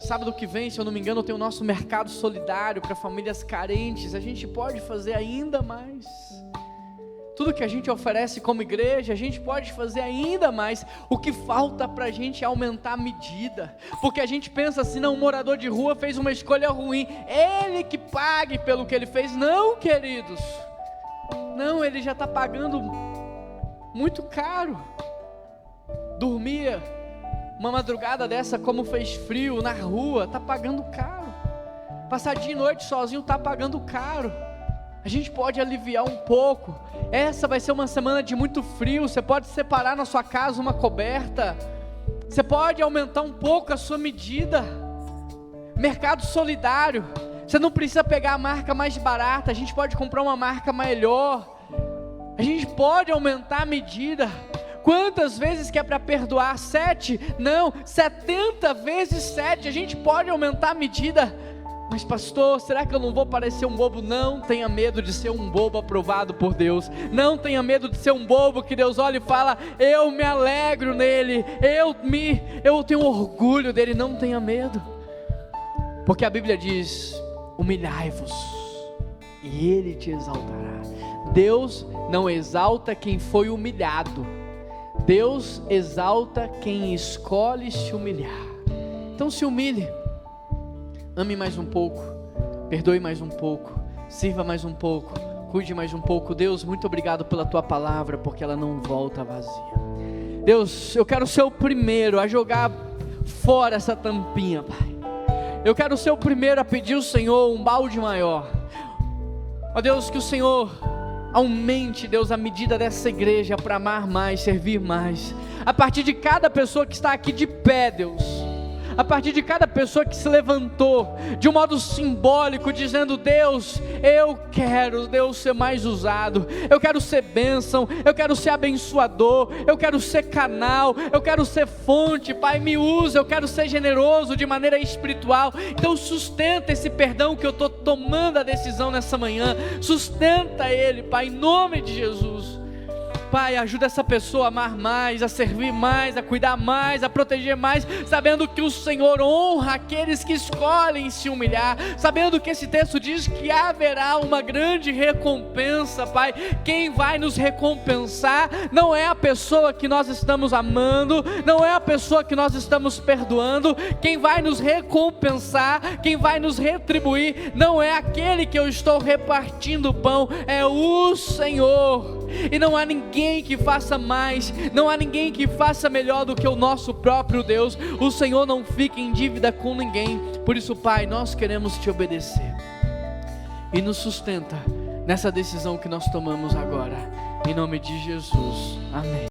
Sábado que vem, se eu não me engano, tem o nosso mercado solidário para famílias carentes. A gente pode fazer ainda mais. tudo que a gente oferece como igreja, a gente pode fazer ainda mais. O que falta para a gente é aumentar a medida, porque a gente pensa assim, não, um morador de rua fez uma escolha ruim, ele que pague pelo que ele fez. Não, queridos, não, ele já está pagando muito caro. Dormia uma madrugada dessa, como fez frio na rua, está pagando caro. Passar dia e noite sozinho está pagando caro. A gente pode aliviar um pouco. Essa vai ser uma semana de muito frio. Você pode separar na sua casa uma coberta. Você pode aumentar um pouco a sua medida. Mercado solidário. Você não precisa pegar a marca mais barata. A gente pode comprar uma marca melhor. A gente pode aumentar a medida. Quantas vezes que é para perdoar? 7? Não, 70 vezes 7. A gente pode aumentar a medida. Mas pastor, será que eu não vou parecer um bobo? Não tenha medo de ser um bobo aprovado por Deus. Não tenha medo de ser um bobo que Deus olha e fala, eu me alegro nele, eu tenho orgulho dele. Não tenha medo, porque a Bíblia diz, humilhai-vos e ele te exaltará. Deus não exalta quem foi humilhado, Deus exalta quem escolhe se humilhar. Então se humilhe. Ame mais um pouco, perdoe mais um pouco, sirva mais um pouco, cuide mais um pouco. Deus, muito obrigado pela tua palavra, porque ela não volta vazia. Deus, eu quero ser o primeiro a jogar fora essa tampinha, Pai. Eu quero ser o primeiro a pedir ao Senhor um balde maior. Ó Deus, que o Senhor aumente, Deus, a medida dessa igreja para amar mais, servir mais. A partir de cada pessoa que está aqui de pé, Deus, a partir de cada pessoa que se levantou de um modo simbólico, dizendo, Deus, eu quero, Deus, ser mais usado, eu quero ser bênção, eu quero ser abençoador, eu quero ser canal, eu quero ser fonte, Pai, me usa, eu quero ser generoso de maneira espiritual. Então sustenta esse perdão que eu estou tomando a decisão nessa manhã, sustenta ele, Pai, em nome de Jesus. Pai, ajuda essa pessoa a amar mais, a servir mais, a cuidar mais, a proteger mais, sabendo que o Senhor honra aqueles que escolhem se humilhar, sabendo que esse texto diz que haverá uma grande recompensa, Pai. Quem vai nos recompensar não é a pessoa que nós estamos amando, não é a pessoa que nós estamos perdoando. Quem vai nos recompensar, quem vai nos retribuir, não é aquele que eu estou repartindo o pão, é o Senhor. E não há ninguém que faça mais, não há ninguém que faça melhor do que o nosso próprio Deus. O Senhor não fica em dívida com ninguém. Por isso, Pai, nós queremos te obedecer, e nos sustenta nessa decisão que nós tomamos agora, em nome de Jesus, amém.